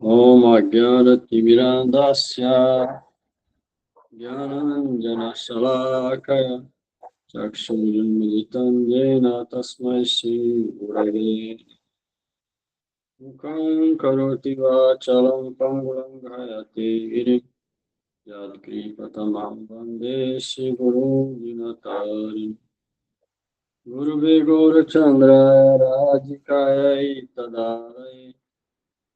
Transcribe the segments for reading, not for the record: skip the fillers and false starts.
Om Ajnana-timirandasya Jnananjana-shalakaya Chakshurunmilitam Yena Tasmai Shri Gurave Mukhaṁ karoti vācalam pangulam ghayate girim Yadkripatamam vande Shri Guru Vinatarim Guruve Gaurachandraya Radhikaya Tadaraye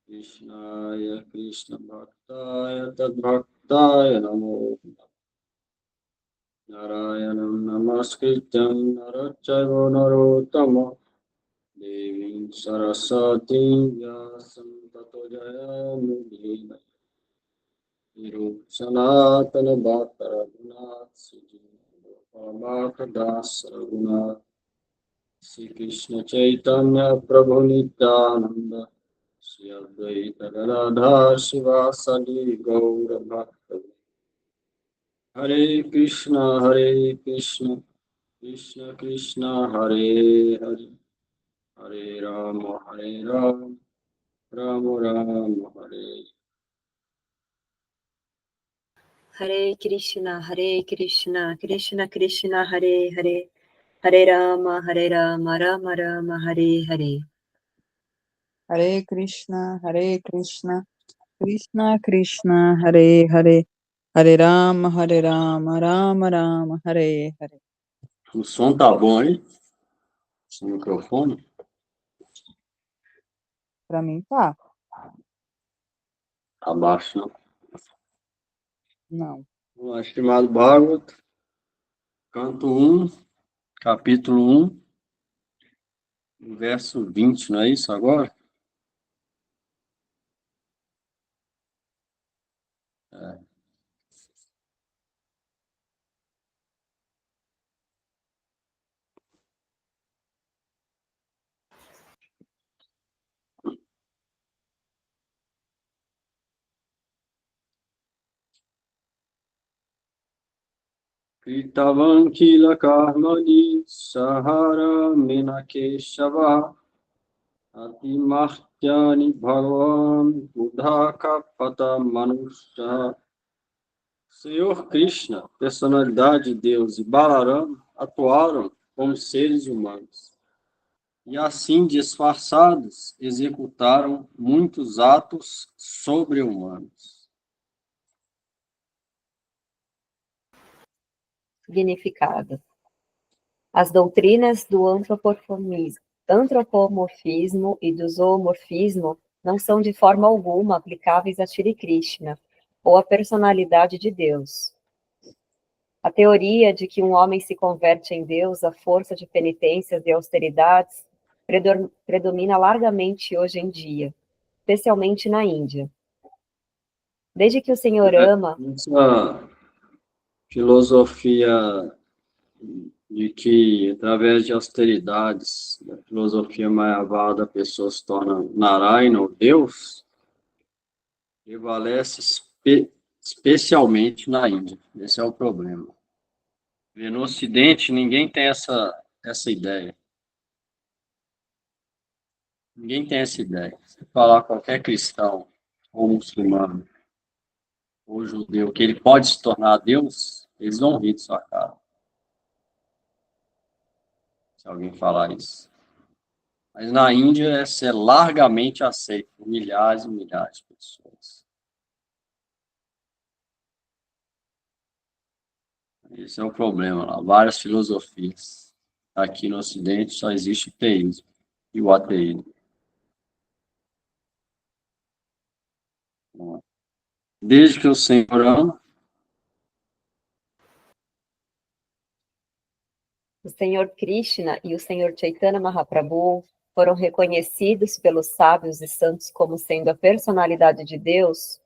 Krishnaya Krishna Bhaktaya Tadbhaktaya Namo Narayanam Namaskrityam Narachaiva Narottama Devim Saraswati Vyasam Tato Jayamudina Virup Sanatana Bhatta Raghunath Sujita Das Raghunath Sri Krishna Chaitanya Prabhu Nityananda Shri Advaita Gadadhar Sivasadi Gaura Bhakta Hare Krishna Krishna Krishna Hare Hare Hare Rama Rama Rama Hare Hare Krishna Krishna Krishna Hare Hare Hare Rama Rama Rama Hare Hare Hare Krishna Krishna Krishna Hare Hare Hare Rama Rama Rama Hare Hare. O som tá bom aí? Esse microfone? Pra mim tá. Abaixo, não? Não. O Srimad Bhagavatam, canto 1, capítulo 1, verso 20, não é isso agora? É. Kritavan kila karmani sahara menakeshava atimartyani bhagavan buddhaka pata manusha. Senhor Krishna, personalidade de Deus, e Balaram atuaram como seres humanos. E assim, disfarçados, executaram muitos atos sobre-humanos. Significado. As doutrinas do antropomorfismo e do zoomorfismo não são de forma alguma aplicáveis a Shri Krishna, ou a personalidade de Deus. A teoria de que um homem se converte em Deus à força de penitências e austeridades predomina largamente hoje em dia, especialmente na Índia. Desde que o Senhor ama... Essa filosofia de que, através de austeridades, da filosofia Mayavada, a pessoa se torna Narayana, ou Deus, prevalece especialmente na Índia. Esse é o problema. E no Ocidente, ninguém tem essa ideia. Ninguém tem essa ideia. Se falar qualquer cristão, ou muçulmano, ou judeu, que ele pode se tornar Deus, eles vão rir de sua cara. Se alguém falar isso. Mas na Índia, essa é largamente aceito por milhares e milhares de pessoas. Esse é o problema lá. Várias filosofias. Aqui no Ocidente só existe o teísmo e o ateísmo. Desde que o Senhor ama, o Senhor Krishna e o Senhor Chaitanya Mahaprabhu foram reconhecidos pelos sábios e santos como sendo a personalidade de Deus,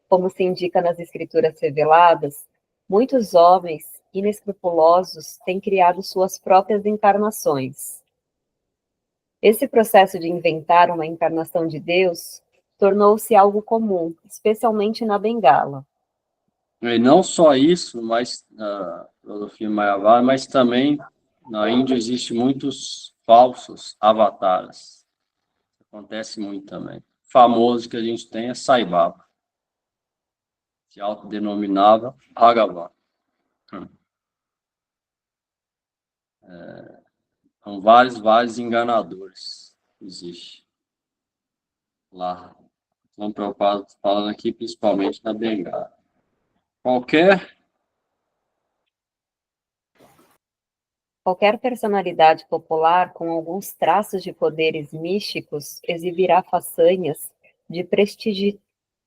como se indica nas escrituras reveladas, muitos homens inescrupulosos têm criado suas próprias encarnações. Esse processo de inventar uma encarnação de Deus tornou-se algo comum, especialmente na Bengala. E não só isso, mas na filosofia Mayavada, mas também na Índia existem muitos falsos avatares. Acontece muito também. famoso que a gente tem é Sai Baba. Se autodenominava Bhagavan. São vários enganadores que existem lá. Estão preocupados falando aqui principalmente na Bengala. Qualquer personalidade popular com alguns traços de poderes místicos exibirá façanhas de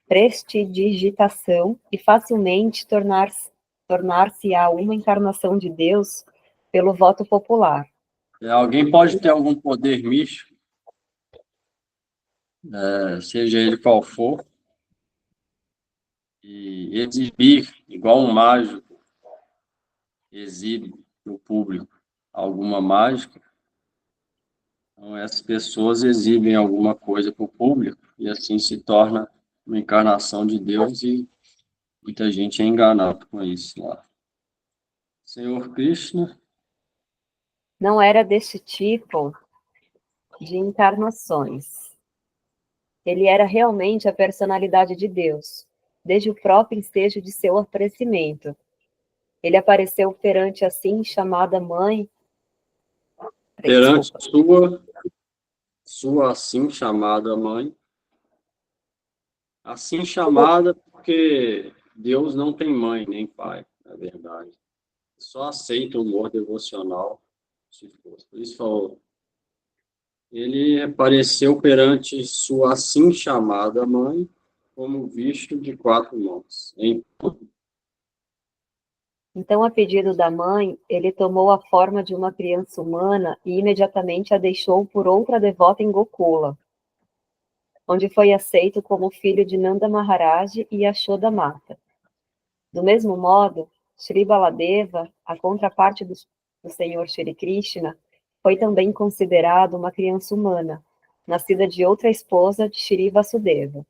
prestidigitação e facilmente tornar-se-á uma encarnação de Deus pelo voto popular. Alguém pode ter algum poder místico, seja ele qual for, e exibir, igual um mágico exibe no público alguma mágica. Então, essas pessoas exibem alguma coisa para o público e assim se torna uma encarnação de Deus e muita gente é enganada com isso lá. Senhor Krishna. Não era deste tipo de encarnações. Ele era realmente a personalidade de Deus, desde o próprio ensejo de seu aparecimento. Ele apareceu perante assim chamada mãe. Perante sua assim chamada mãe. Assim chamada porque Deus não tem mãe nem pai, na verdade. Só aceita o amor devocional, se fosse. Por isso falou. Ele apareceu perante sua assim chamada mãe, como visto de 4 mãos. Então, a pedido da mãe, ele tomou a forma de uma criança humana e imediatamente a deixou por outra devota em Gokula, onde foi aceito como filho de Nanda Maharaj e Yashoda Mata. Do mesmo modo, Shri Baladeva, a contraparte do Senhor Shri Krishna, foi também considerado uma criança humana, nascida de outra esposa de Shri Vasudeva.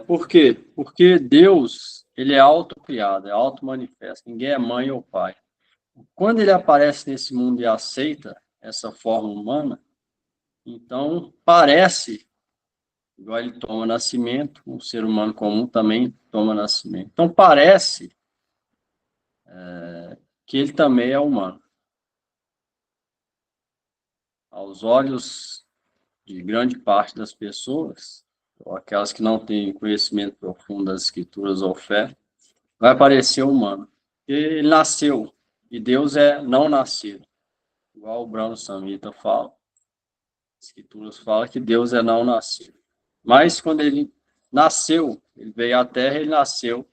Por quê? Porque Deus, ele é autocriado, é auto-manifesto. Ninguém é mãe ou pai. Quando ele aparece nesse mundo e aceita essa forma humana, então parece, igual ele toma nascimento, um ser humano comum também toma nascimento. Então parece que ele também é humano. Aos olhos de grande parte das pessoas, ou aquelas que não têm conhecimento profundo das escrituras ou fé, vai parecer humano. Ele nasceu, e Deus é não nascido. Igual o Brahma Samhita fala. As escrituras falam que Deus é não nascido. Mas quando ele nasceu, ele veio à Terra, ele nasceu.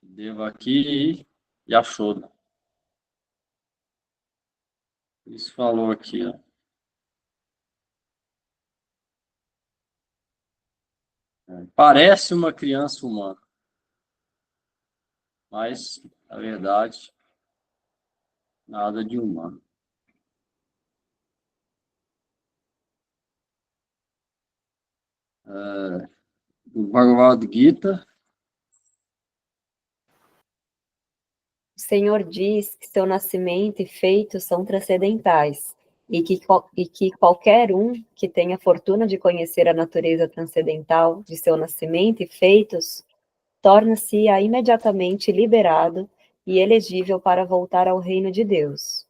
Devaki e Yashoda. Isso falou aqui, ó. Parece uma criança humana, mas, na verdade, nada de humano. O Bhagavad Gita. O Senhor diz que seu nascimento e feitos são transcendentais, e que qualquer um que tenha a fortuna de conhecer a natureza transcendental de seu nascimento e feitos, torna-se-á imediatamente liberado e elegível para voltar ao reino de Deus.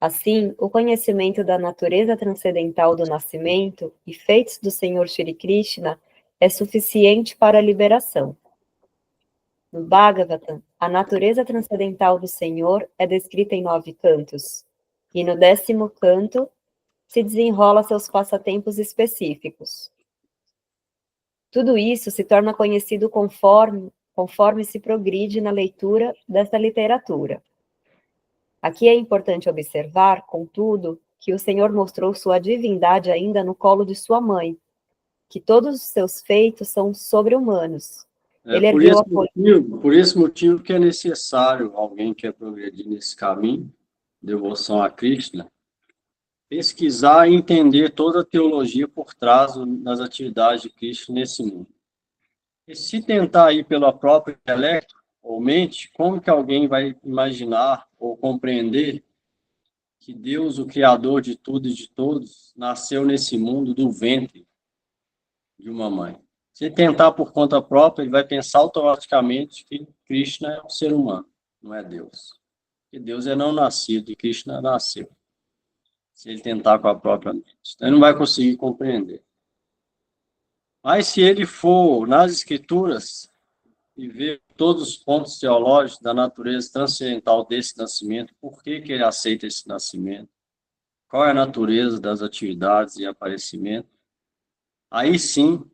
Assim, o conhecimento da natureza transcendental do nascimento e feitos do Senhor Shri Krishna é suficiente para a liberação. No Bhagavatam, a natureza transcendental do Senhor é descrita em 9 cantos, e no 10º canto se desenrola seus passatempos específicos. Tudo isso se torna conhecido conforme se progride na leitura desta literatura. Aqui é importante observar, contudo, que o Senhor mostrou sua divindade ainda no colo de sua mãe, que todos os seus feitos são sobre-humanos. Ele Por esse motivo que é necessário alguém que quer progredir nesse caminho, devoção a Krishna, pesquisar e entender toda a teologia por trás das atividades de Krishna nesse mundo. E se tentar ir pela própria intelecto ou mente, como que alguém vai imaginar ou compreender que Deus, o Criador de tudo e de todos, nasceu nesse mundo do ventre de uma mãe. Se ele tentar por conta própria, ele vai pensar automaticamente que Krishna é um ser humano, não é Deus. Porque Deus é não nascido e Krishna nasceu. Se ele tentar com a própria mente. Então, ele não vai conseguir compreender. Mas se ele for nas escrituras e ver todos os pontos teológicos da natureza transcendental desse nascimento, por que que ele aceita esse nascimento, qual é a natureza das atividades e aparecimento, aí sim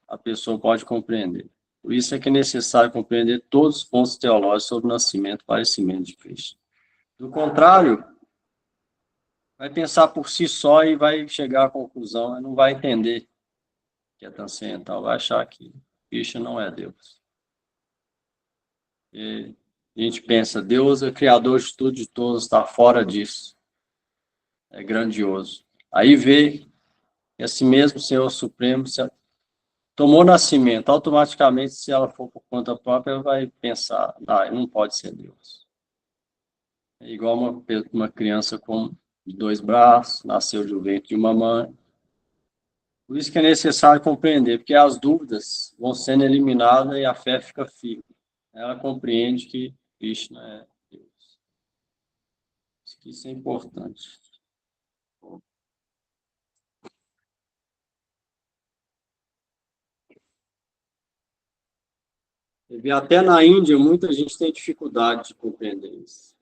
a pessoa pode compreender. Por isso é que é necessário compreender todos os pontos teológicos sobre o nascimento e aparecimento de Cristo. Do contrário, vai pensar por si só e vai chegar à conclusão, não vai entender que é transcendental, vai achar que Cristo não é Deus. E a gente pensa, Deus é criador de tudo e de todos, está fora disso. É grandioso. Aí vê que assim mesmo o Senhor Supremo tomou nascimento, automaticamente, se ela for por conta própria, ela vai pensar, não pode ser Deus. É igual uma criança com 2 braços, nasceu do ventre de uma mãe. Por isso que é necessário compreender, porque as dúvidas vão sendo eliminadas e a fé fica firme. Ela compreende que Krishna é Deus. Isso é importante. E até na Índia, muita gente tem dificuldade de compreender isso.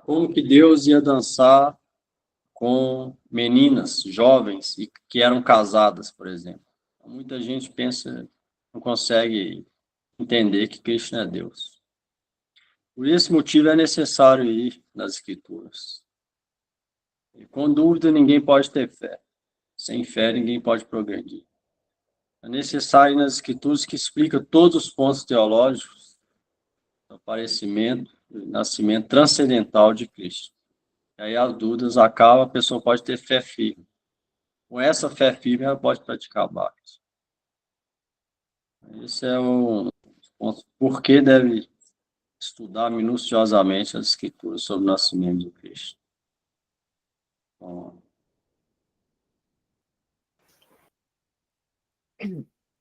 Como que Deus ia dançar com meninas jovens e que eram casadas, por exemplo. Muita gente pensa, não consegue entender que Cristo é Deus. Por esse motivo é necessário ir nas Escrituras. E com dúvida, ninguém pode ter fé. Sem fé, ninguém pode progredir. É necessário ir nas Escrituras que explica todos os pontos teológicos do aparecimento e nascimento transcendental de Cristo. E aí as dúvidas acabam, a pessoa pode ter fé firme. Com essa fé firme, ela pode praticar Bhakti. Esse é o ponto. Por que deve estudar minuciosamente as Escrituras sobre o nascimento de Cristo? Bom,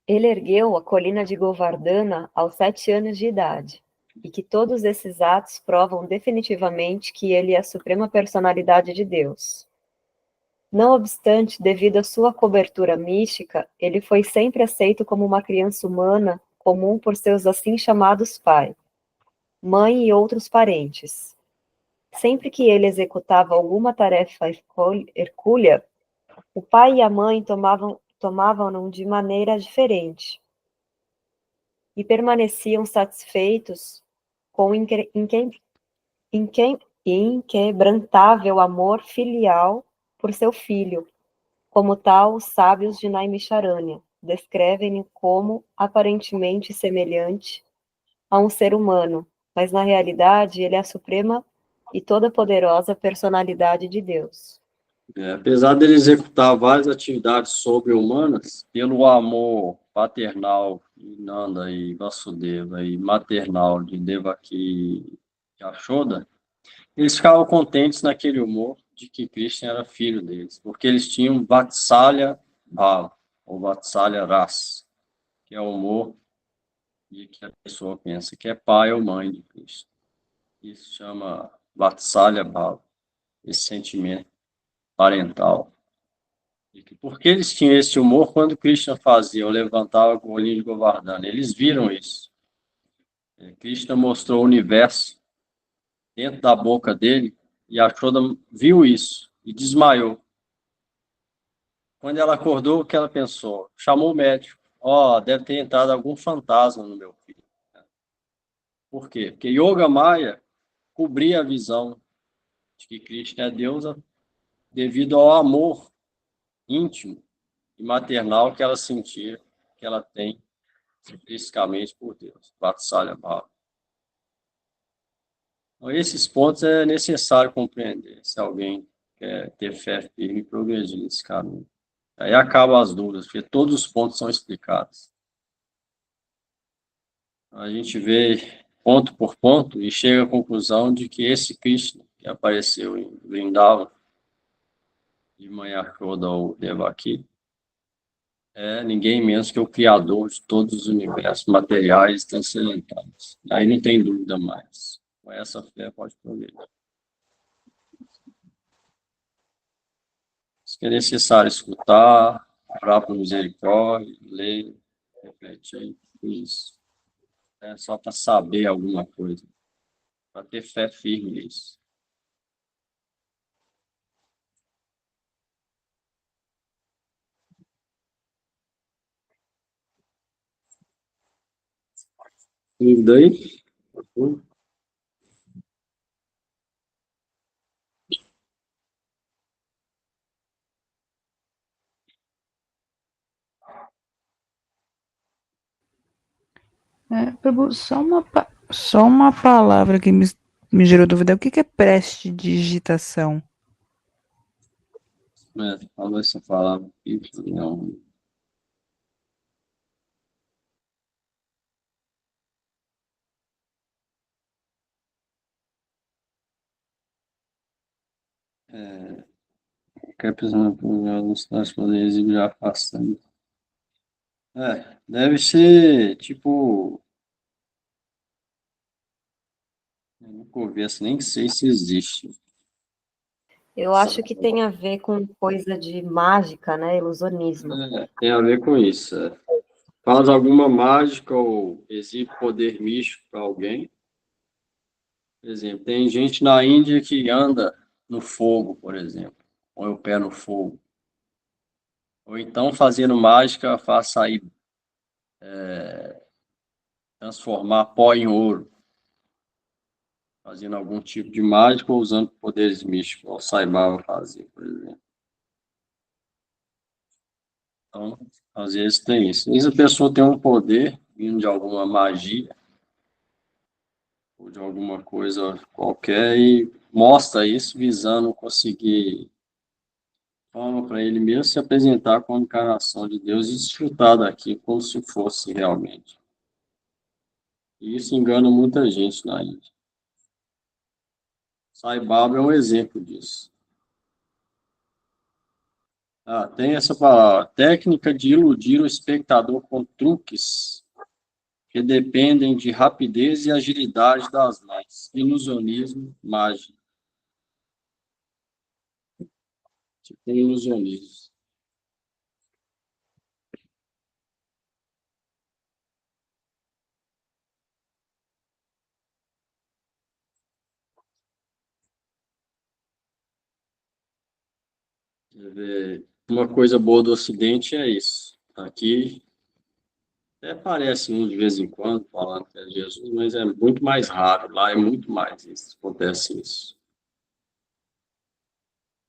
Ele ergueu a colina de Govardhana aos 7 anos de idade, e que todos esses atos provam definitivamente que ele é a suprema personalidade de Deus. Não obstante, devido à sua cobertura mística, ele foi sempre aceito como uma criança humana comum por seus assim chamados pai, mãe e outros parentes. Sempre que ele executava alguma tarefa hercúlea, o pai e a mãe tomavam-no de maneira diferente e permaneciam satisfeitos com o inquebrantável amor filial por seu filho. Como tal, os sábios de Naimisharanya descrevem-no como aparentemente semelhante a um ser humano, mas na realidade ele é a suprema e toda-poderosa personalidade de Deus. apesar dele executar várias atividades sobre-humanas, pelo amor paternal de Nanda e Vasudeva e maternal de Devaki e Yashoda, eles ficavam contentes naquele humor de que Krishna era filho deles, porque eles tinham Vatsalya Bhava, ou Vatsalya Ras, que é o humor de que a pessoa pensa que é pai ou mãe de Krishna. Isso chama Vatsalya Bhava, esse sentimento parental. E porque eles tinham esse humor, quando Krishna fazia, ou levantava com o olhinho de Govardhana, eles viram isso. Krishna mostrou o universo dentro da boca dele, e a Yashoda viu isso e desmaiou. Quando ela acordou, o que ela pensou? Chamou o médico. Deve ter entrado algum fantasma no meu filho. Por quê? Porque Yoga Maya cobria a visão de que Krishna é Deus devido ao amor íntimo e maternal que ela sentia, que ela tem intrinsecamente por Deus. Vatsalya Bhava. Então, esses pontos é necessário compreender se alguém quer ter fé firme e progredir nesse caminho. Aí acabam as dúvidas, porque todos os pontos são explicados. A gente vê ponto por ponto e chega à conclusão de que esse Krishna que apareceu em Vrindavan, de Mãe Yashoda ou Devaki, é ninguém menos que o Criador de todos os universos materiais transcendentais. Aí não tem dúvida mais. Com essa fé pode progredir. Isso que é necessário escutar, orar por misericórdia, ler, refletir, isso. É só para saber alguma coisa, para ter fé firme nisso. Dúvida aí? Prabhu, só uma palavra que me gerou dúvida. O que é prestidigitação? Falou essa palavra aqui, não. Qualquer pessoa nos nossos poderes e já afastando. Deve ser tipo. Eu nunca ouvi essa, nem sei se existe. Eu acho que tem a ver com coisa de mágica, né? Ilusionismo. Tem a ver com isso. Faz alguma mágica ou exibe poder místico para alguém. Por exemplo, tem gente na Índia que anda no fogo, por exemplo, põe o pé no fogo. Ou então, fazendo mágica, faz sair, transformar pó em ouro. Fazendo algum tipo de mágica ou usando poderes místicos, o Sai Baba fazia, por exemplo. Então, às vezes tem isso. Às vezes a pessoa tem um poder vindo de alguma magia ou de alguma coisa qualquer e mostra isso visando conseguir fama para ele mesmo se apresentar como encarnação de Deus e desfrutar daqui como se fosse realmente. E isso engana muita gente na Índia. Sai Baba é um exemplo disso. Tem essa palavra, técnica de iludir o espectador com truques que dependem de rapidez e agilidade das mãos. Ilusionismo, mágica. Tipo, ilusionismo. Uma coisa boa do Ocidente é isso. Aqui até aparece um de vez em quando falando que é Jesus, mas é muito mais raro. Lá é muito mais isso. Acontece isso.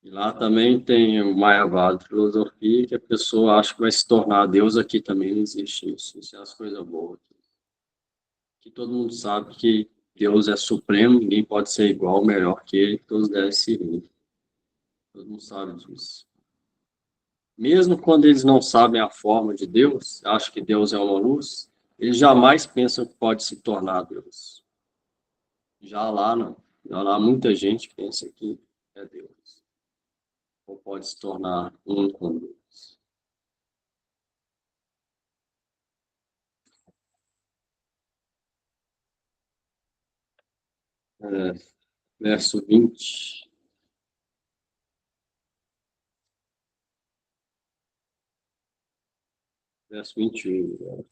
E lá também tem o Mayavada, filosofia, que a pessoa acha que vai se tornar Deus. Aqui também não existe isso. Isso é as coisas boas. Que todo mundo sabe que Deus é supremo, ninguém pode ser igual, melhor que ele, todos devem servir. Todo mundo sabe disso. Mesmo quando eles não sabem a forma de Deus, acham que Deus é uma luz, eles jamais pensam que pode se tornar Deus. Já lá não. Já lá muita gente pensa que é Deus. Ou pode se tornar um com Deus. Verso 20. Verso 21.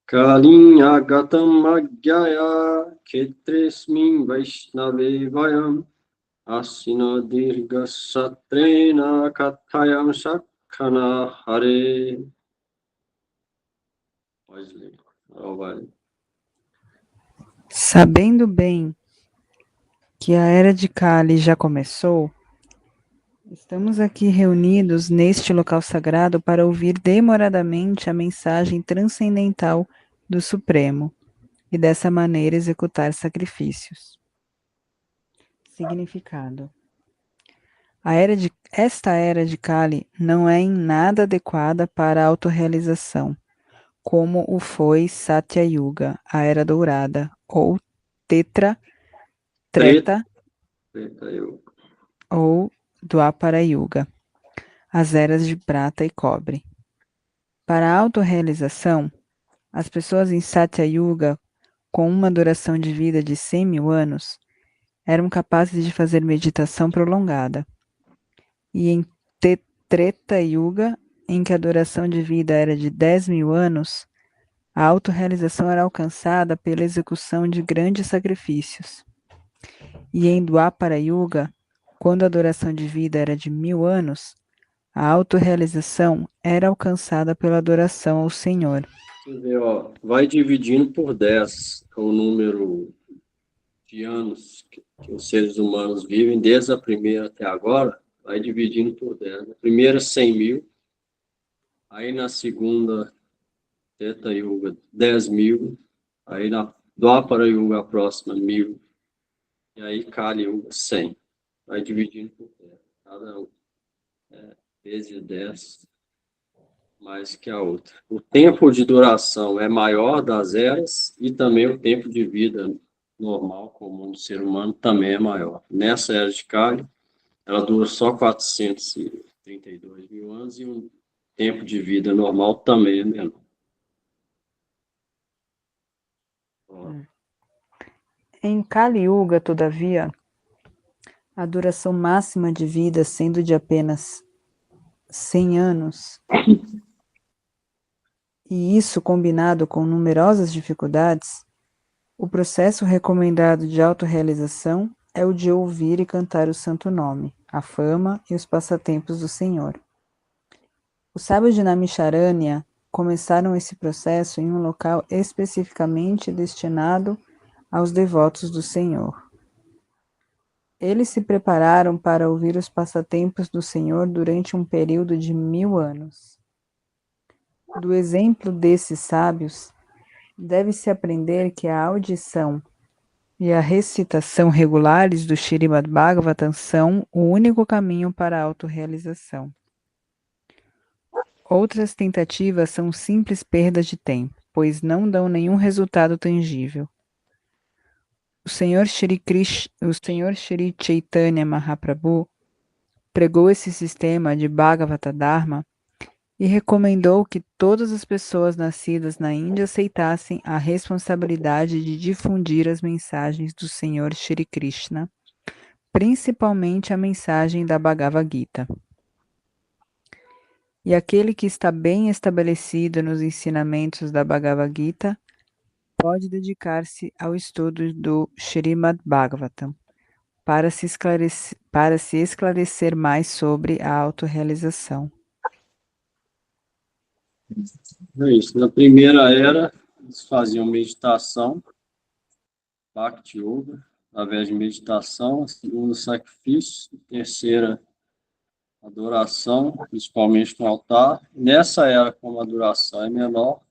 Kalinagatam Magyaya Ketresmin Vaishnave Vayam Asina Dirga Satrena Kathayam Sakhana Hare. Pode ler. Vai. Sabendo bem que a era de Kali já começou, estamos aqui reunidos neste local sagrado para ouvir demoradamente a mensagem transcendental do Supremo e dessa maneira executar sacrifícios. Significado. Esta era de Kali não é em nada adequada para a autorrealização, como o foi Satya Yuga, a Era Dourada, ou Tetra, Treta Treta Yuga. ou Dwapara Yuga, as eras de prata e cobre. Para a autorrealização, as pessoas em Satya Yuga, com uma duração de vida de 100 mil anos, eram capazes de fazer meditação prolongada. E em Treta Yuga, em que a duração de vida era de 10 mil anos, a autorrealização era alcançada pela execução de grandes sacrifícios. E em Dwapara Yuga, quando a duração de vida era de 1000 anos, a autorrealização era alcançada pela adoração ao Senhor. Você vê, ó, vai dividindo por 10 o número de anos que os seres humanos vivem, desde a primeira até agora, vai dividindo por 10. Na primeira, 100 mil. Aí na segunda, Treta Yuga, 10 mil. Aí na Dwapara Yuga, a próxima, 1000. E aí Kali Yuga, 100. Vai dividindo por 10. Cada um vezes 10 mais que a outra. O tempo de duração é maior das eras e também o tempo de vida normal, comum do ser humano, também é maior. Nessa era de Kali, ela dura só 432 mil anos e o tempo de vida normal também é menor. Em Kali Yuga, todavia, a duração máxima de vida sendo de apenas 100 anos, e isso combinado com numerosas dificuldades, o processo recomendado de autorrealização é o de ouvir e cantar o santo nome, a fama e os passatempos do Senhor. Os sábios de Namisharanya começaram esse processo em um local especificamente destinado aos devotos do Senhor. Eles se prepararam para ouvir os passatempos do Senhor durante um período de 1000 anos. Do exemplo desses sábios, deve-se aprender que a audição e a recitação regulares do Śrīmad Bhagavatam são o único caminho para a autorrealização. Outras tentativas são simples perdas de tempo, pois não dão nenhum resultado tangível. O Senhor Shri Chaitanya Mahaprabhu pregou esse sistema de Bhagavata Dharma e recomendou que todas as pessoas nascidas na Índia aceitassem a responsabilidade de difundir as mensagens do Senhor Shri Krishna, principalmente a mensagem da Bhagavad Gita. E aquele que está bem estabelecido nos ensinamentos da Bhagavad Gita pode dedicar-se ao estudo do Śrīmad Bhagavatam para se esclarecer mais sobre a autorrealização. É isso. Na primeira era, eles faziam meditação, Bhakti Yoga, através de meditação. A segunda, sacrifício. A terceira, adoração, principalmente no altar. Nessa era, como a adoração é menor,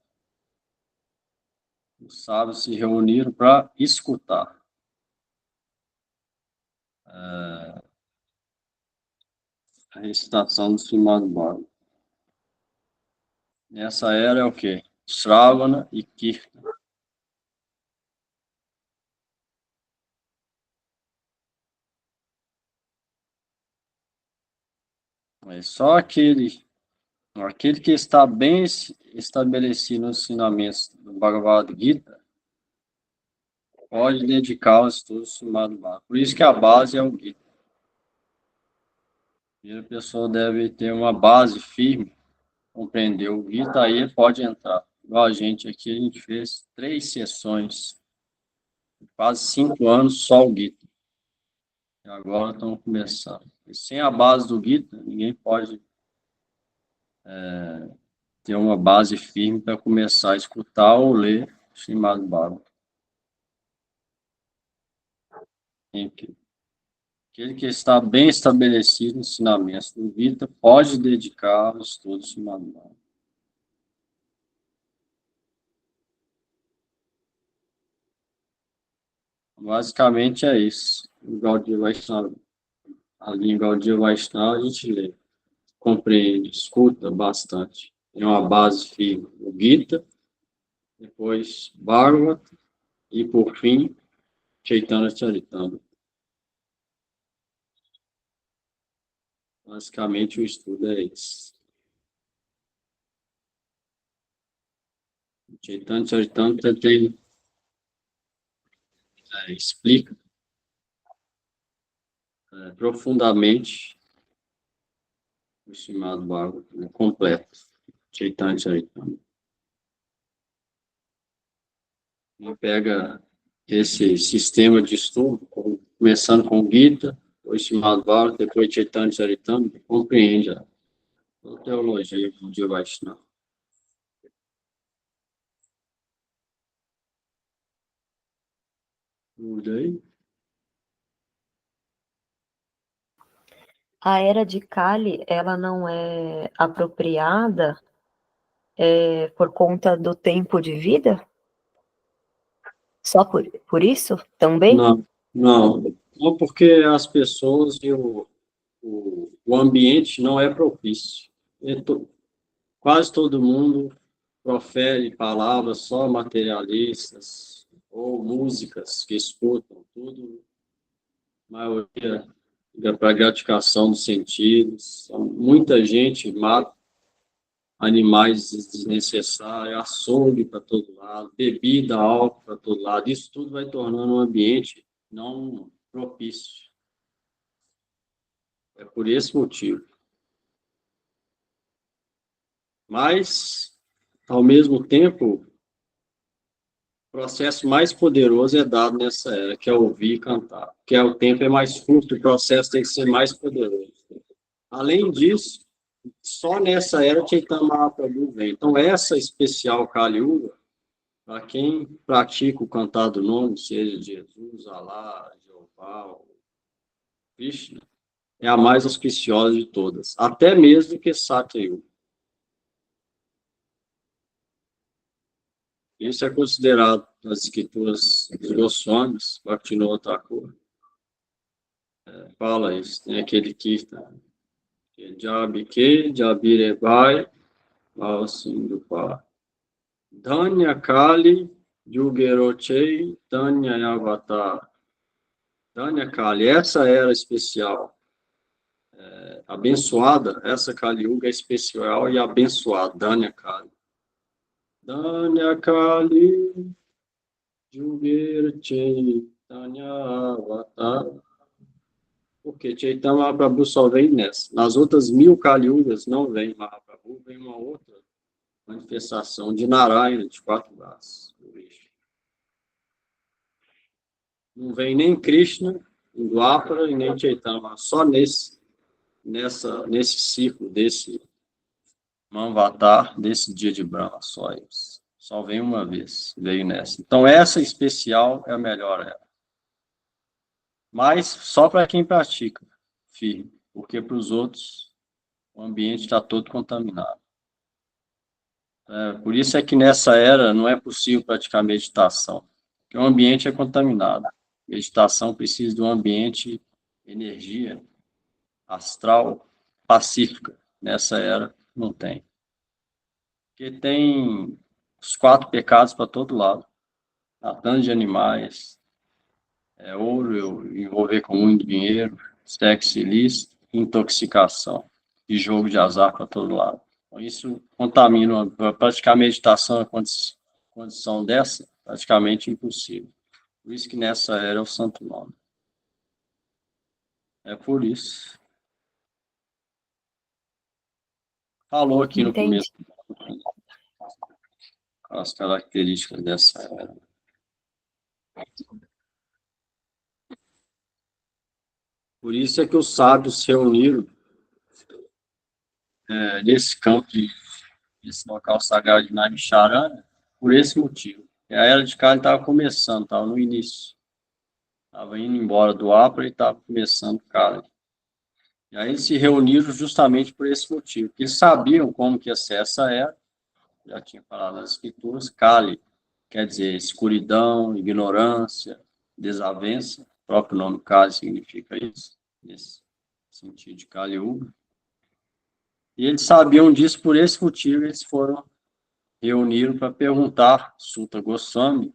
os sábios se reuniram para escutar. A recitação do Śrīmad Bhagavatam. Nessa era é o quê? Shravana e Kirtana. Mas só aquele que está bem estabelecido nos ensinamentos do Bhagavad Gita pode dedicar ao estudo do Śrīmad Bhagavatam. Por isso que a base é o Gita. A pessoa deve ter uma base firme, compreender o Gita, aí pode entrar. Igual a gente aqui, a gente fez 3 sessões, quase 5 anos, só o Gita. E agora estamos começando. E sem a base do Gita, ninguém pode ter uma base firme para começar a escutar ou ler o Śrīmad Bhagavatam. Aquele que está bem estabelecido no ensinamento do Gita pode dedicar ao estudo do Śrīmad Bhagavatam. Basicamente é isso. O Gaudiya Vaishnava, a linha Gaudiya Vaishnava, a gente lê, compreende, escuta bastante. Tem uma base firme. O Gita, depois Bhagavata e, por fim, Chaitanya Charitamrita. Basicamente, o estudo é esse. Chaitanya Charitamrita explica profundamente o chamado Bhagavata, completo. Chaitanya Charitamrita. Ele pega esse sistema de estudo, começando com Gita, depois chamado Bhagavata, depois Chaitanya Charitamrita, compreende a teologia de Vaishnava. Muda aí. A era de Kali, ela não é apropriada por conta do tempo de vida? Só por isso também? Não, porque as pessoas e o ambiente não é propício. Quase todo mundo profere palavras só materialistas, ou músicas que escutam, tudo, a maioria para gratificação dos sentidos. Muita gente mata animais desnecessários, açougue para todo lado, bebida, álcool para todo lado. Isso tudo vai tornando um ambiente não propício. É por esse motivo. Mas, ao mesmo tempo, o processo mais poderoso é dado nessa era, que é ouvir e cantar. Porque o tempo é mais curto, o processo tem que ser mais poderoso. Além disso, só nessa era Chaitanya Mahaprabhu vem. Então, essa especial Kali Yuga, para quem pratica o cantar do nome, seja de Jesus, Alá, Jeová, ou Krishna, é a mais auspiciosa de todas, até mesmo que Satya Yuga. Isso é considerado nas escrituras dos Goswamis, Bhaktivinoda Thakur. Fala isso, tem aquele Kirtan, que é Jabike, Jabirebai, assim do Pá. Dhanya Kali, Yugerochei, Dhanya Avatar. Dhanya Kali, essa era especial, abençoada, essa Kali Yuga é especial e abençoada, Dhanya Kali. Dhanya Kali, Yugerochei, Dhanya Avatar. Porque Chaitanya Mahaprabhu só vem nessa. Nas outras 1000 Kali Yugas não vem Mahaprabhu, vem uma outra manifestação de Narayana, de 4 braços. Não vem nem Krishna, em Dwapara, e nem Chaitanya, só nesse ciclo, desse Manvatar, desse dia de Brahma, só isso. Só vem uma vez, veio nessa. Então, essa especial é a melhor era. Mas só para quem pratica, firme, porque para os outros o ambiente está todo contaminado. Por isso é que nessa era não é possível praticar meditação, porque o ambiente é contaminado. Meditação precisa de um ambiente, energia astral pacífica. Nessa era não tem. Porque tem os 4 pecados para todo lado. Matando de animais, ouro, envolver com muito dinheiro, sexo ilícito, intoxicação e jogo de azar para todo lado. Então, isso contamina. Praticar meditação na condição dessa, praticamente impossível. Por isso que nessa era é o santo nome. É por isso. Falou aqui no começo as características dessa era. Por isso é que os sábios se reuniram nesse campo, nesse local sagrado de Naimisharana, por esse motivo. A era de Kali estava começando, estava no início. Estava indo embora do Apra e estava começando Kali. E aí eles se reuniram justamente por esse motivo, porque eles sabiam como que ia ser essa era, já tinha falado nas escrituras, Kali quer dizer escuridão, ignorância, desavença, o próprio nome Kali significa isso, nesse sentido de Kali Yuga. E eles sabiam disso, por esse motivo eles foram reuniram para perguntar, Sutta Goswami,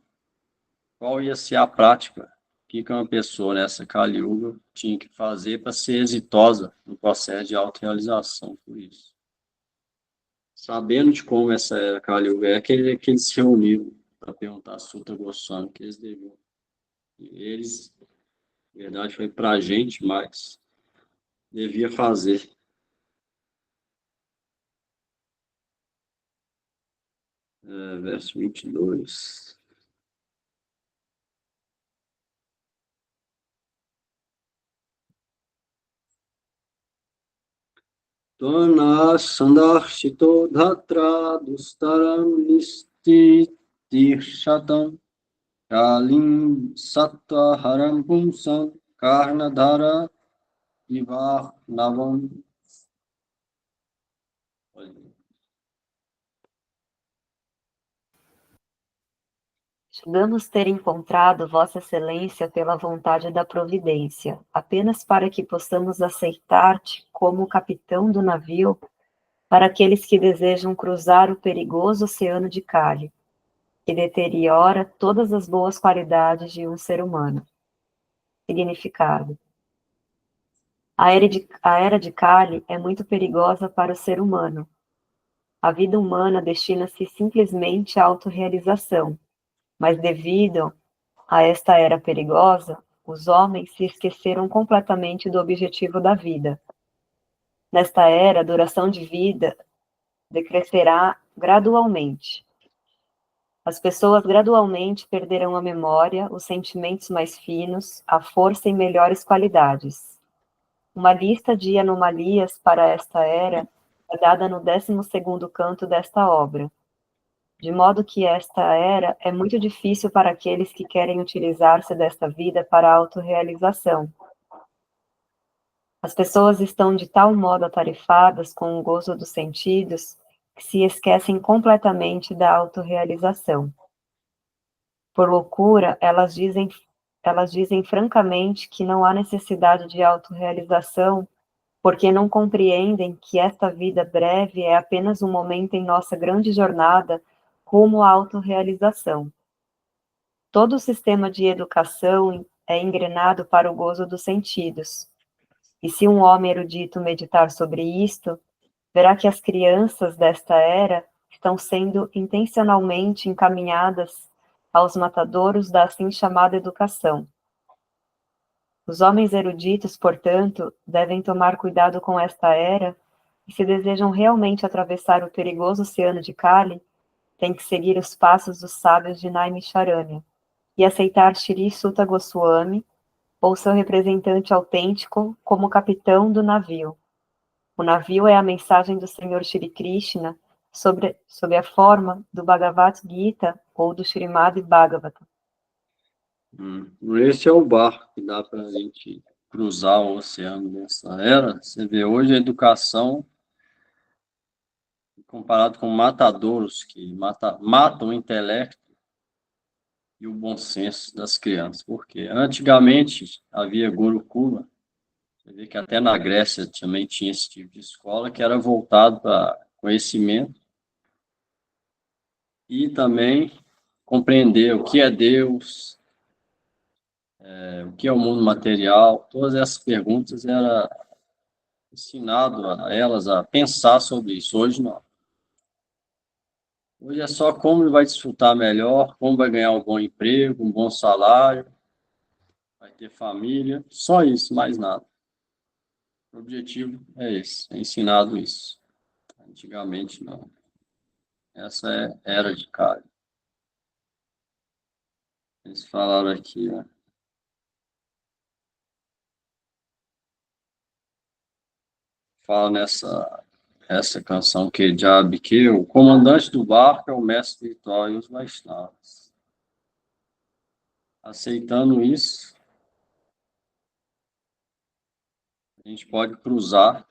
qual ia ser a prática que uma pessoa nessa Kali Yuga tinha que fazer para ser exitosa no processo de autorrealização, por isso. Sabendo de como essa era Kali Yuga é que eles se reuniram para perguntar a Sutta Goswami que eles deviam. E eles, na verdade, foi para a gente, mas devia fazer. Verso 22. Torna sandarshito dhatra dustaram nistitir shatam kalim sattva haram pumsam karnadhara vivah navam. Julgamos ter encontrado Vossa Excelência pela vontade da providência, apenas para que possamos aceitar-te como o capitão do navio para aqueles que desejam cruzar o perigoso oceano de Kali, que deteriora todas as boas qualidades de um ser humano. Significado: a era de Kali é muito perigosa para o ser humano. A vida humana destina-se simplesmente à autorrealização, mas devido a esta era perigosa, os homens se esqueceram completamente do objetivo da vida. Nesta era, a duração de vida decrescerá gradualmente. As pessoas gradualmente perderão a memória, os sentimentos mais finos, a força e melhores qualidades. Uma lista de anomalias para esta era é dada no 12º canto desta obra, de modo que esta era é muito difícil para aqueles que querem utilizar-se desta vida para a autorrealização. As pessoas estão de tal modo atarefadas com o gozo dos sentidos que se esquecem completamente da autorrealização. Por loucura, elas dizem francamente que não há necessidade de autorrealização, porque não compreendem que esta vida breve é apenas um momento em nossa grande jornada rumo à autorrealização. Todo o sistema de educação é engrenado para o gozo dos sentidos. E se um homem erudito meditar sobre isto, verá que as crianças desta era estão sendo intencionalmente encaminhadas aos matadouros da assim chamada educação. Os homens eruditos, portanto, devem tomar cuidado com esta era e, se desejam realmente atravessar o perigoso oceano de Kali, têm que seguir os passos dos sábios de Naimisharanya e aceitar Shri Sutta Goswami, ou seu representante autêntico, como capitão do navio. O navio é a mensagem do Senhor Shri Krishna sob a forma do Bhagavad Gita ou do Srimad Bhagavatam. Esse é o barco que dá para a gente cruzar o oceano nessa era. Você vê hoje a educação, comparado com matadouros que matam o intelecto e o bom senso das crianças. Porque antigamente havia Gurukula, você vê que até na Grécia também tinha esse tipo de escola que era voltado para conhecimento e também compreender o que é Deus, o que é o mundo material. Todas essas perguntas era ensinado a elas a pensar sobre isso. Hoje não. Hoje é só como ele vai desfrutar melhor, como vai ganhar um bom emprego, um bom salário, vai ter família, só isso, mais nada. O objetivo é esse, é ensinado isso. Antigamente não. Essa é a era de Kali. Eles falaram aqui, né? Fala essa canção que Jab, que o comandante do barco é o mestre espiritual e os Vaishnavas. Aceitando isso, a gente pode cruzar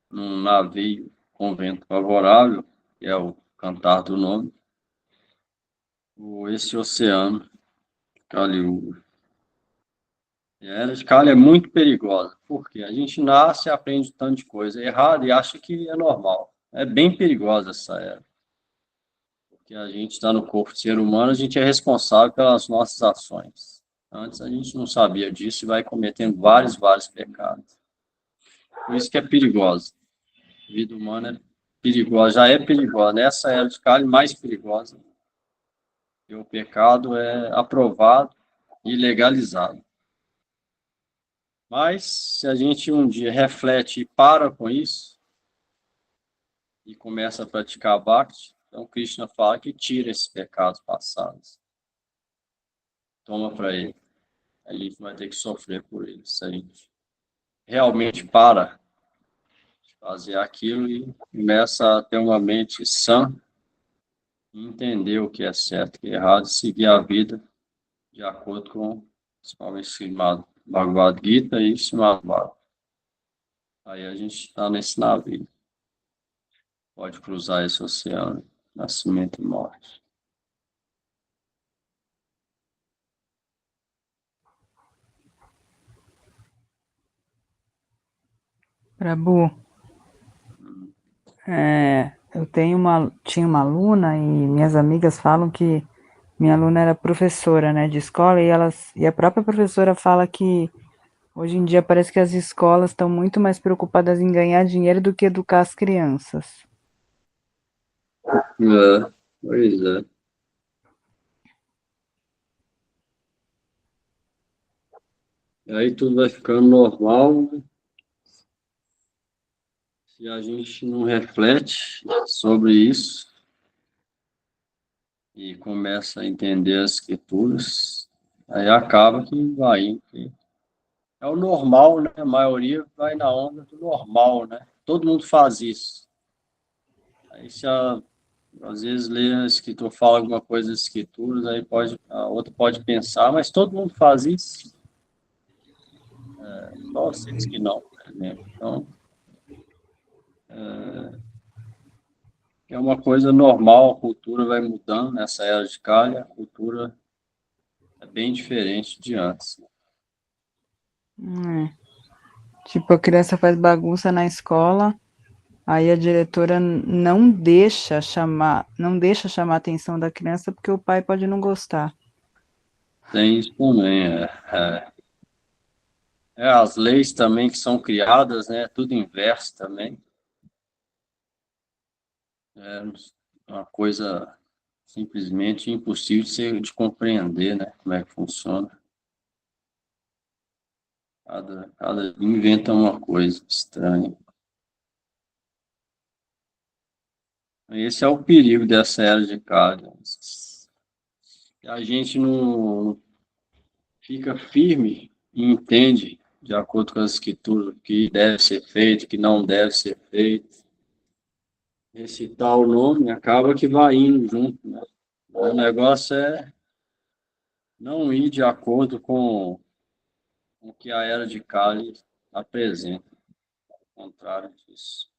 num navio com vento favorável, que é o cantar do nome, esse oceano, Kali Yuga. E a era de Kali é muito perigosa, porque a gente nasce e aprende tanto de coisa errada e acha que é normal. É bem perigosa essa era. Porque a gente está no corpo de ser humano, a gente é responsável pelas nossas ações. Antes a gente não sabia disso e vai cometendo vários pecados. Por isso que é perigosa. A vida humana é perigosa, já é perigosa. Nessa era de carne, mais perigosa. E o pecado é aprovado e legalizado. Mas, se a gente um dia reflete e para com isso, e começa a praticar Bhakti, então Krishna fala que tira esses pecados passados. Toma para ele. A gente vai ter que sofrer por eles. Se a gente realmente para de fazer aquilo e começa a ter uma mente sã, entender o que é certo e o que é errado, e seguir a vida de acordo com, principalmente, Srimad Bhagavad Gita e Srimad Bhagavatam. Aí a gente está nesse navio. Pode cruzar esse oceano, nascimento e morte. Prabhu, tinha uma aluna e minhas amigas falam que minha aluna era professora, né, de escola e a própria professora fala que hoje em dia parece que as escolas estão muito mais preocupadas em ganhar dinheiro do que educar as crianças. Pois é. E aí tudo vai ficando normal, né? Se a gente não reflete sobre isso e começa a entender as escrituras, aí acaba que vai indo. É o normal, né? A maioria vai na onda do normal, né? Todo mundo faz isso. Aí se às vezes lê a escritura, fala alguma coisa das escrituras, aí a outra pode pensar, mas todo mundo faz isso. Só vocês que não, por exemplo. Então, é uma coisa normal, a cultura vai mudando nessa era de Kali, a cultura é bem diferente de antes. É. Tipo, a criança faz bagunça na escola, aí a diretora não deixa chamar a atenção da criança porque o pai pode não gostar. Tem isso também, as leis também que são criadas, né? Tudo inverso também. É uma coisa simplesmente impossível de compreender, né? Como é que funciona. Cada inventa uma coisa estranha. Esse é o perigo dessa era de Kali. A gente não fica firme e entende, de acordo com as escrituras, o que deve ser feito, o que não deve ser feito. Recitar o nome acaba que vai indo junto, né? O negócio é não ir de acordo com o que a era de Kali apresenta, ao contrário disso.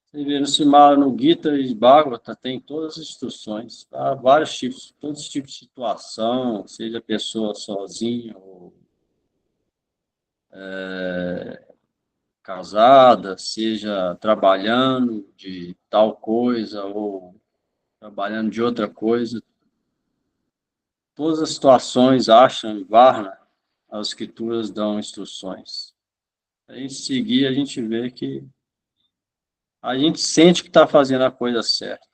Você vê no Simara, no Gita e Bhagavata, tem todas as instruções, para vários tipos, todos os tipos de situação, seja a pessoa sozinha ou casada, seja trabalhando de tal coisa ou trabalhando de outra coisa. Todas as situações, acham, Varna, as escrituras dão instruções. A gente seguir, a gente vê que a gente sente que está fazendo a coisa certa.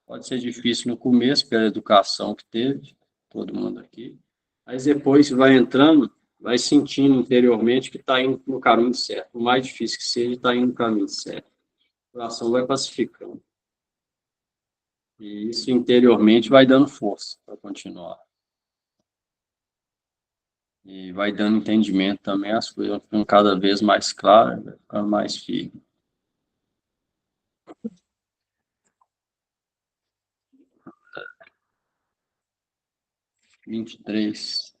Pode ser difícil no começo, pela educação que teve, todo mundo aqui. Mas depois vai entrando, vai sentindo interiormente que está indo no caminho certo. O mais difícil que seja, está indo no caminho certo. O coração vai pacificando. E isso interiormente vai dando força para continuar. E vai dando entendimento também, as coisas vão ficando cada vez mais claras, vai ficando mais firme. 23.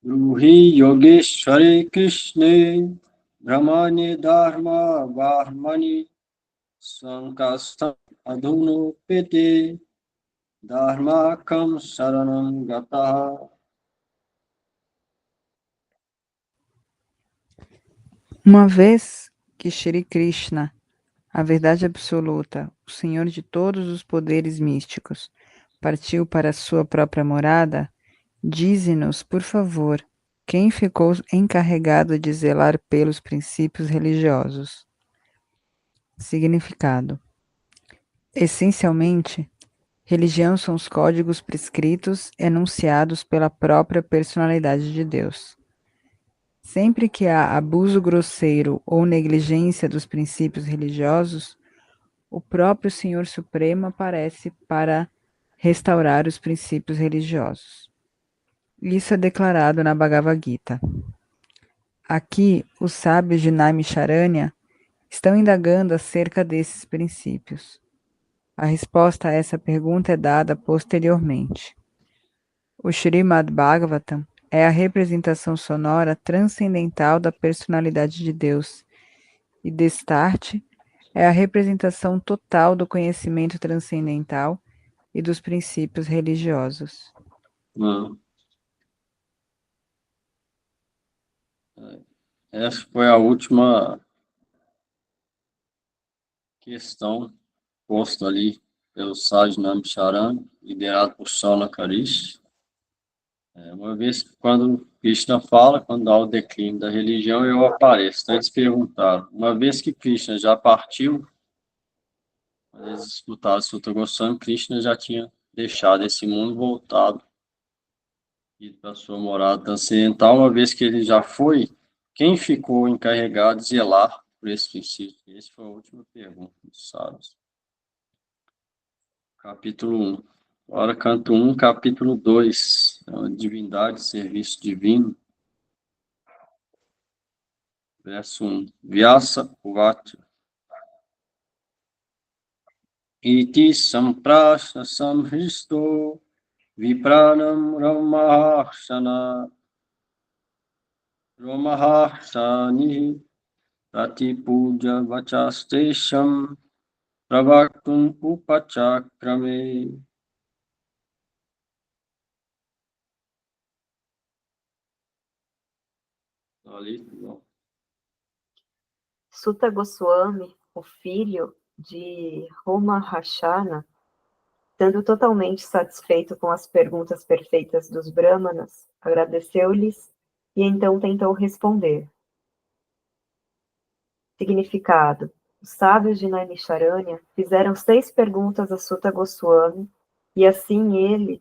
Ruhi Yogeshwari Krishne Brahmani Dharma Varmani Sankastam Adhuno Pete Dharma Kam Saranam Gataha. Uma vez que Shri Krishna, a verdade absoluta, o Senhor de todos os poderes místicos, partiu para sua própria morada, dize-nos, por favor, quem ficou encarregado de zelar pelos princípios religiosos. Significado: essencialmente, religião são os códigos prescritos enunciados pela própria personalidade de Deus. Sempre que há abuso grosseiro ou negligência dos princípios religiosos, o próprio Senhor Supremo aparece para restaurar os princípios religiosos. Isso é declarado na Bhagavad Gita. Aqui, os sábios de Naimisharanya estão indagando acerca desses princípios. A resposta a essa pergunta é dada posteriormente. O Srimad Bhagavatam é a representação sonora transcendental da personalidade de Deus, e Destarte é a representação total do conhecimento transcendental e dos princípios religiosos. Essa foi a última questão posta ali pelo Sajnam Charan, liderado por Sonakarish. Uma vez que quando Krishna fala, quando há o declínio da religião, eu apareço. Então eles perguntaram, uma vez que Krishna já partiu, quando eles escutaram Sutta Goswami, Krishna já tinha deixado esse mundo, voltado, ido para sua morada transcendental. Uma vez que ele já foi, quem ficou encarregado de zelar por esse princípio? Essa foi a última pergunta dos sábios. Capítulo 1. Agora, canto 1, capítulo 2. Divindade, serviço divino. Verso 1. Vyasa Uvacha. Iti samprasna samhristo vipranam ramahashani rati puja vachastesham pravaktum upachakrame. Ali, bom. Sutta Goswami, o filho de Romaharshana, estando totalmente satisfeito com as perguntas perfeitas dos Brahmanas, agradeceu-lhes e então tentou responder. Significado: os sábios de Naimisharanya fizeram 6 perguntas a Sutta Goswami e assim ele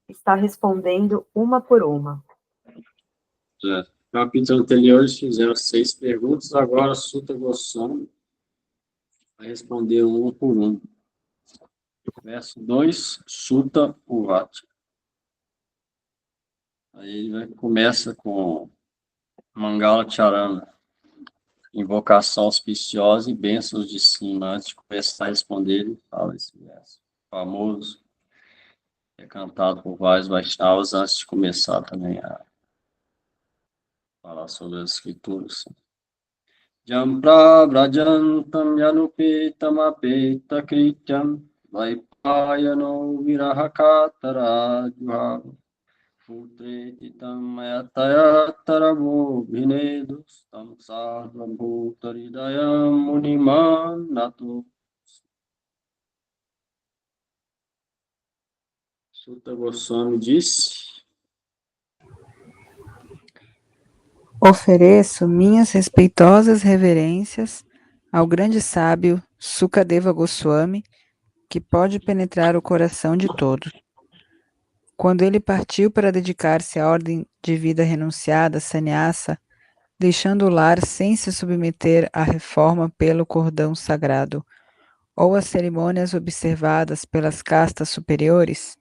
está respondendo uma por uma. No capítulo anterior, eles fizeram 6 perguntas, agora Sutta Goswami vai responder uma por uma. Verso 2, Sutta Uvacha. Aí ele começa com Mangala Charana, invocação auspiciosa e bênçãos de cima. Antes de começar a responder, ele fala esse verso famoso, é cantado por vários Vaishnavas antes de começar também a falar sobre as escrituras. Jampra Brajantam Yanupetam Apeta Krityam Vaipayano Virahakatara Juhava Putretitam Mayatayatarabo Bhinedus Tam Sarva Bhutaridayam Muniman Nato. Sutta Goswami disse: Ofereço minhas respeitosas reverências ao grande sábio Sukadeva Goswami, que pode penetrar o coração de todos. Quando ele partiu para dedicar-se à ordem de vida renunciada, sannyasa, deixando o lar sem se submeter à reforma pelo cordão sagrado, ou às cerimônias observadas pelas castas superiores,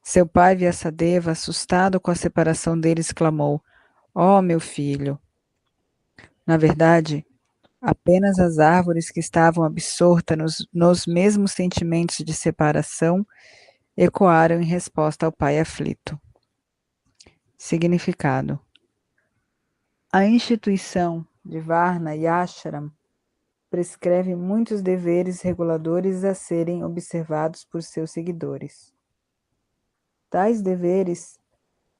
seu pai Vyasadeva, assustado com a separação deles, clamou: "Ó, meu filho!" Na verdade, apenas as árvores que estavam absortas nos mesmos sentimentos de separação ecoaram em resposta ao pai aflito. Significado: a instituição de Varna e Ashram prescreve muitos deveres reguladores a serem observados por seus seguidores. Tais deveres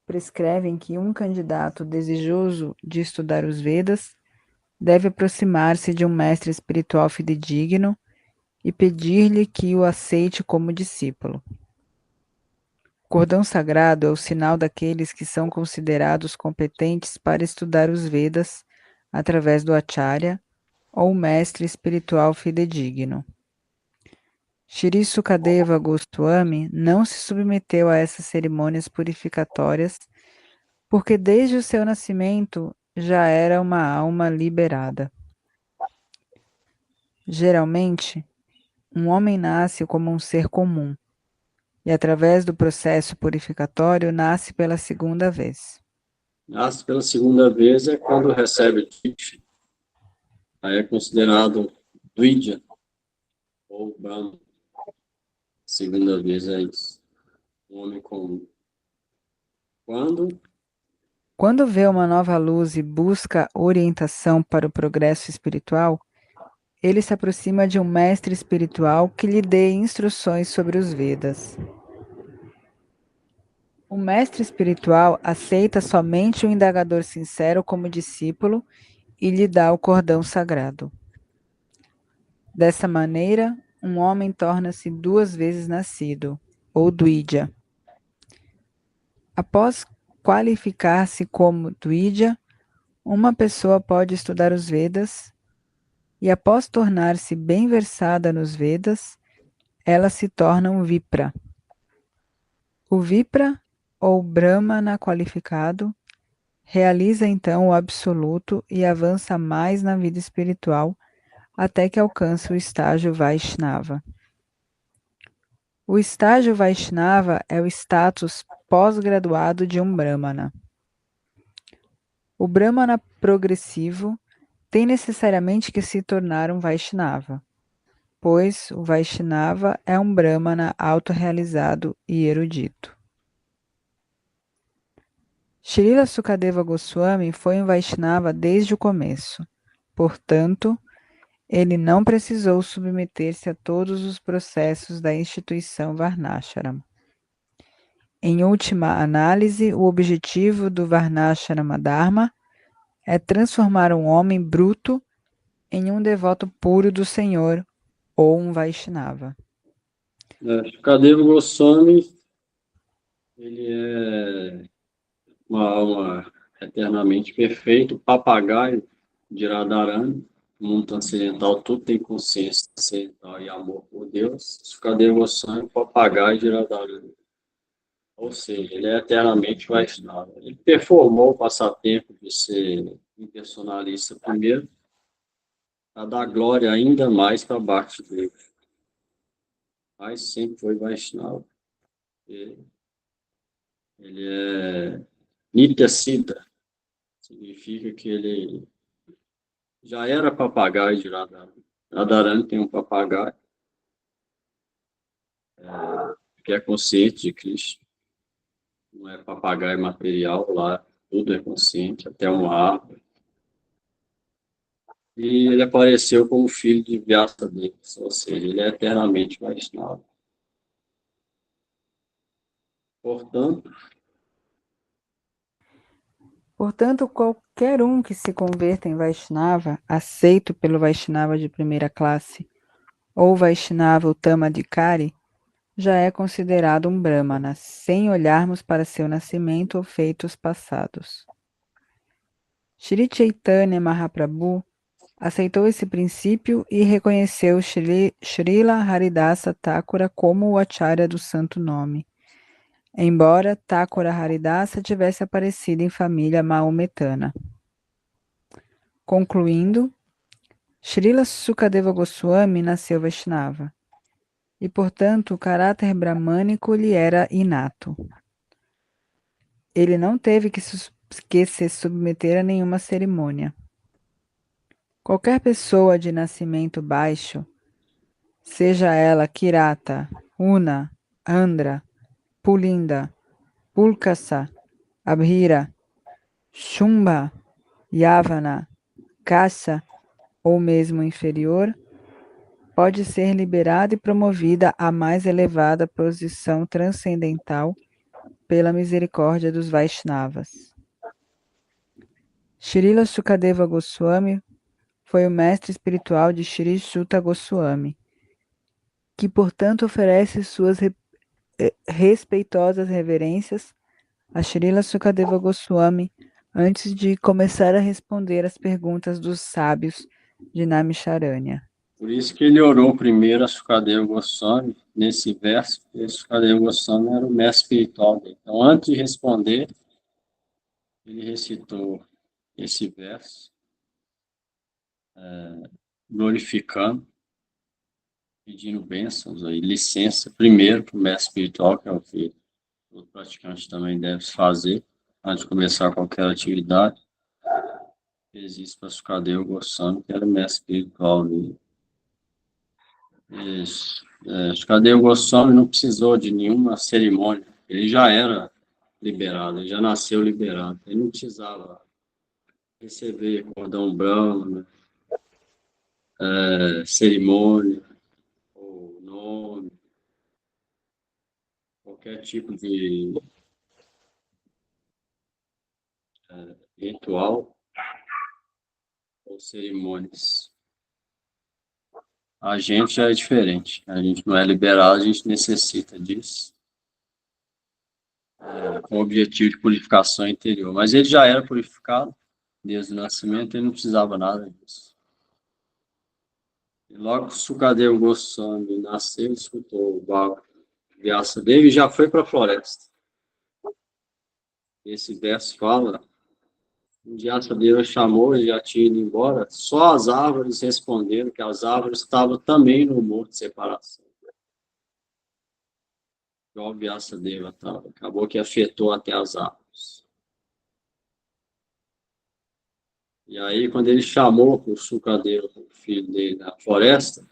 prescrevem que um candidato desejoso de estudar os Vedas deve aproximar-se de um mestre espiritual fidedigno e pedir-lhe que o aceite como discípulo. O cordão sagrado é o sinal daqueles que são considerados competentes para estudar os Vedas através do Acharya ou mestre espiritual fidedigno. Shri Sukadeva Goswami não se submeteu a essas cerimônias purificatórias porque desde o seu nascimento já era uma alma liberada. Geralmente, um homem nasce como um ser comum e, através do processo purificatório, nasce pela segunda vez. Nasce pela segunda vez é quando recebe Diksha. Aí é considerado Dvija, ou Brahma. Segunda vez é isso. Um homem comum. Quando vê uma nova luz e busca orientação para o progresso espiritual, ele se aproxima de um mestre espiritual que lhe dê instruções sobre os Vedas. O mestre espiritual aceita somente o indagador sincero como discípulo e lhe dá o cordão sagrado. Dessa maneira, um homem torna-se 2 vezes nascido, ou Dvija. Após qualificar-se como Dvija, uma pessoa pode estudar os Vedas e, após tornar-se bem versada nos Vedas, ela se torna um Vipra. O Vipra, ou Brahmana qualificado, realiza então o absoluto e avança mais na vida espiritual até que alcança o estágio Vaishnava. O estágio Vaishnava é o status pós-graduado de um Brahmana. O Brahmana progressivo tem necessariamente que se tornar um Vaishnava, pois o Vaishnava é um Brahmana autorrealizado e erudito. Srila Sukadeva Goswami foi um Vaishnava desde o começo, portanto, ele não precisou submeter-se a todos os processos da instituição Varnashram. Em última análise, o objetivo do Varnashrama Dharma é transformar um homem bruto em um devoto puro do Senhor ou um Vaishnava. Sukadeva Goswami, ele é uma alma eternamente perfeita, o papagaio de Radharani. No mundo transcendental, tudo tem consciência transcendental e amor por Deus. Sukadeva Goswami, o papagaio de Radharani. Ou seja, ele é eternamente Vaishnava. Ele performou o passatempo de ser impersonalista primeiro, para dar glória ainda mais para Bhakti dele. Mas sempre foi Vaishnava. Ele é Nitya Siddha. Significa que ele já era papagaio de Radharani. Radharani tem um papagaio que é consciente de Krishna. Não é papagaio material, lá tudo é consciente, até uma árvore. E ele apareceu como filho de Vyasadeva, ou seja, ele é eternamente Vaishnava. Portanto, qualquer um que se converta em Vaishnava, aceito pelo Vaishnava de primeira classe, ou Vaishnava Uttamadhikari, já é considerado um Brahmana, sem olharmos para seu nascimento ou feitos passados. Shri Chaitanya Mahaprabhu aceitou esse princípio e reconheceu Srila Haridasa Thakura como o Acharya do Santo Nome, embora Thakura Haridasa tivesse aparecido em família maometana. Concluindo, Srila Sukadeva Goswami nasceu Vaishnava, e, portanto, o caráter bramânico lhe era inato. Ele não teve que se submeter a nenhuma cerimônia. Qualquer pessoa de nascimento baixo, seja ela Kirata, Una, Andra, Pulinda, Pulkasa, Abhira, Shumba, Yavana, Kasha ou mesmo inferior, pode ser liberada e promovida à mais elevada posição transcendental pela misericórdia dos Vaishnavas. Srila Sukadeva Goswami foi o mestre espiritual de Sri Suta Goswami, que, portanto, oferece suas respeitosas reverências a Srila Sukadeva Goswami antes de começar a responder às perguntas dos sábios de Naimisharanya. Por isso que ele orou primeiro a Sukadeva Goswami, nesse verso, porque Sukadeva Goswami era o mestre espiritual dele. Então, antes de responder, ele recitou esse verso, glorificando, pedindo bênçãos e licença, primeiro para o mestre espiritual, que é o que o praticante também deve fazer, antes de começar qualquer atividade. Fez isso para Sukadeva Goswami, que era o mestre espiritual dele. Sukadeva Goswami não precisou de nenhuma cerimônia, ele já era liberado, ele já nasceu liberado, ele não precisava receber cordão branco, cerimônia, ou nome, qualquer tipo de ritual ou cerimônias. A gente já é diferente, a gente não é liberado, a gente necessita disso, com o objetivo de purificação interior. Mas ele já era purificado desde o nascimento, ele não precisava nada disso. E logo que o Sukadeva Goswami nasceu, escutou o Bhagavad Vyasa dele e já foi para a floresta. Esse verso fala, um dia Deus chamou e já tinha ido embora, só as árvores responderam que as árvores estavam também no humor de separação. Igual o Vyasa Deva estava. Acabou que afetou até as árvores. E aí, quando ele chamou o Sukadeva, o filho dele, na floresta,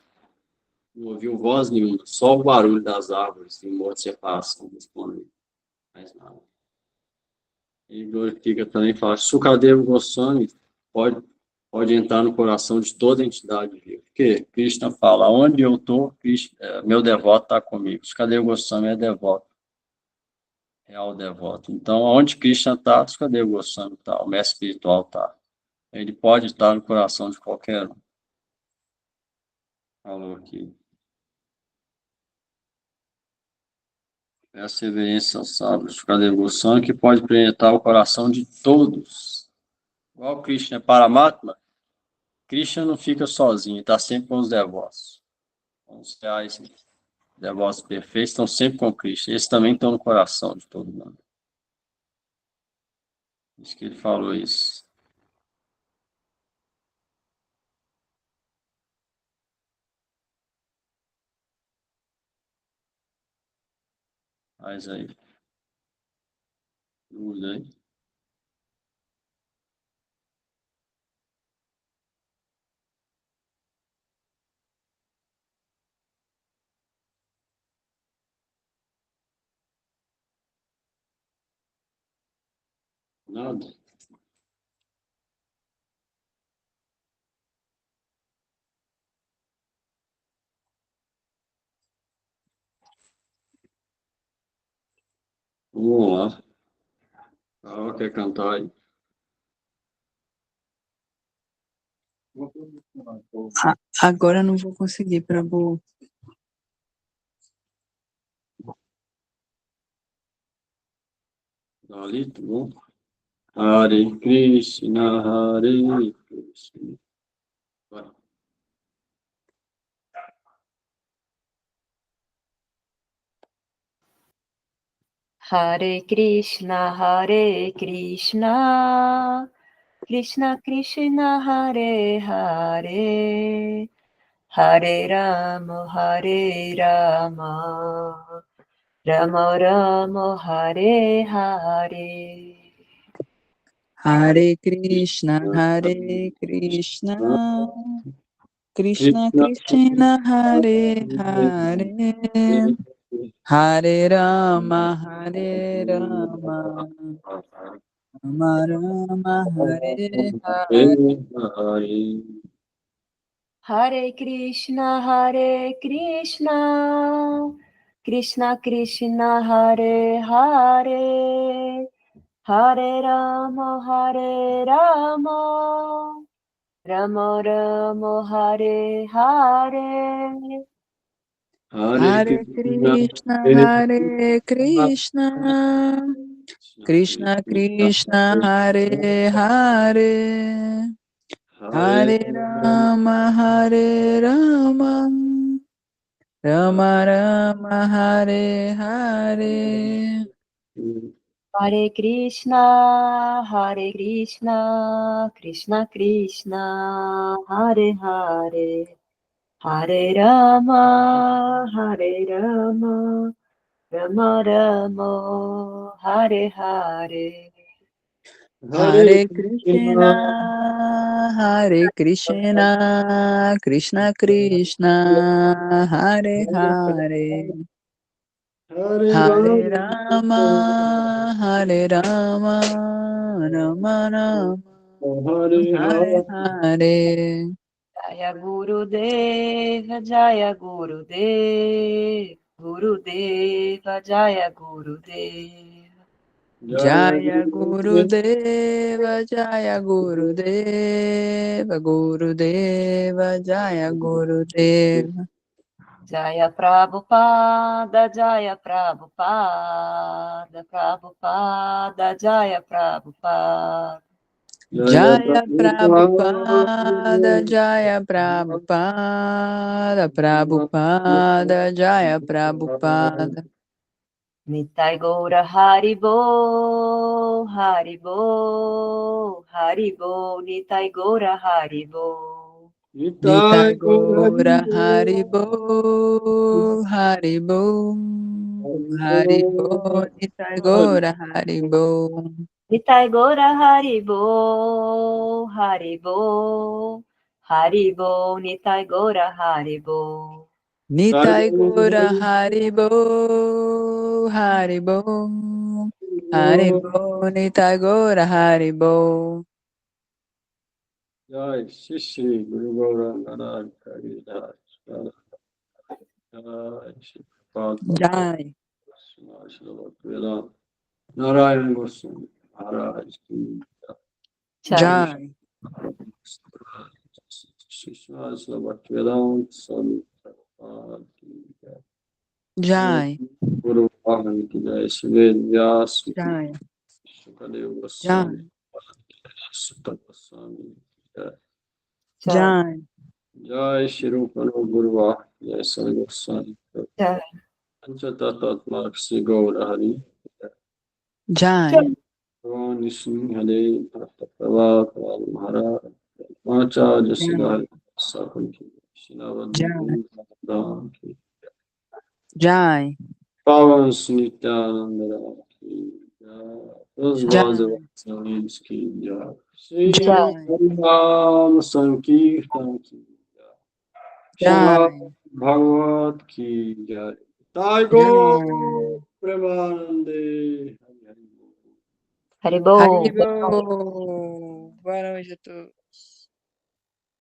não ouviu voz nenhuma, só o barulho das árvores, em humor de separação, respondendo. Mais nada. Ele glorifica também e fala, Sukadeva Goswami pode entrar no coração de toda entidade viva. Porque Krishna fala, onde eu estou, meu devoto está comigo. Sukadeva Goswami é devoto, real devoto. Então, onde Krishna está, Sukadeva Goswami está, o mestre espiritual está. Ele pode estar no coração de qualquer um. Falou aqui. Essa reverência ao sábio, Sukadeva Goswami, que pode penetrar o coração de todos. Igual Krishna é Paramatma, Krishna não fica sozinho, está sempre com os devotos. Os reais devotos perfeitos estão sempre com Krishna. Eles também estão no coração de todo mundo. Diz que ele falou isso. Mas aí. Dúvida aí. Nada. Vamos lá. Carol quer cantar aí. Agora não vou conseguir, Prabhu. Ali, tá bom? Hare Krishna, Hare Krishna. Vai. Hare Krishna, Krishna Krishna, Hare Hare, Hare Rama, Rama Rama, Hare Hare. Hare Krishna, Krishna Krishna, Hare Hare, Hare Rama, Rama Rama, Hare Hare. Hare Krishna, Krishna Krishna Hare Hare, Hare Rama, Rama Rama Hare Hare. Hare Krishna, Hare Krishna, Krishna Krishna, Hare Hare, Hare Rama, Rama Rama, Hare Hare. Hare Krishna, Krishna Krishna, Hare Hare, Hare Rama, Rama Rama, Hare Hare. Hare Krishna, Krishna Krishna, Hare Hare, Hare Rama, Rama Rama, Hare Hare. Jaya Gurudeva, Jaya Gurudeva, Gurudeva, Jaya Gurudeva. Jaya Gurudeva, Jaya Gurudeva, Gurudeva, Jaya Gurudeva. Jaya Prabhupada, Jaya Prabhupada, Prabhupada, Jaya Prabhupada. Jaya Prabhupada, Jaya Prabhupada, Prabhupada, Jaya Prabhupada. Nitai Gaura Haribo, Haribo, Haribo, Nitai Gaura Haribo. Nitai Gaura Haribo, Haribo, Haribo, Nitai Gaura Haribo. Nitai Gaura Haribo, Haribo, Haribo, Nitai Gaura Haribo. Nitai Gaura Haribo, Haribo, Haribo, Nitai Gaura Haribo. Jai Shri Guru Gauranga Hari Jai. Narayan Goswami Maharaj ki Jai. Shishvasla Bhaktivedanta Swami Prabhupada ki Jai. Guru Vahan ki Jai Shri Vyas Jai. Shukadev Goswami Sutta Goswami Jai. Jai Shri Rupa Guru Vahan Jai Sari Goswami Panchatattva Shri Gaura Hari Jai. Bhagavan Vishnu Hare Prabhupada Maharaj Acharya Siddhar Sakun ki Shinavadhi Dham ki Jai. Pavan Nityananda ki Those gods of excellence ki Jai Shri Ram Sankirtan ki Jai Bhagavad ki Jai Taigo Premanande Haribo. Haribo. Boa noite a todos.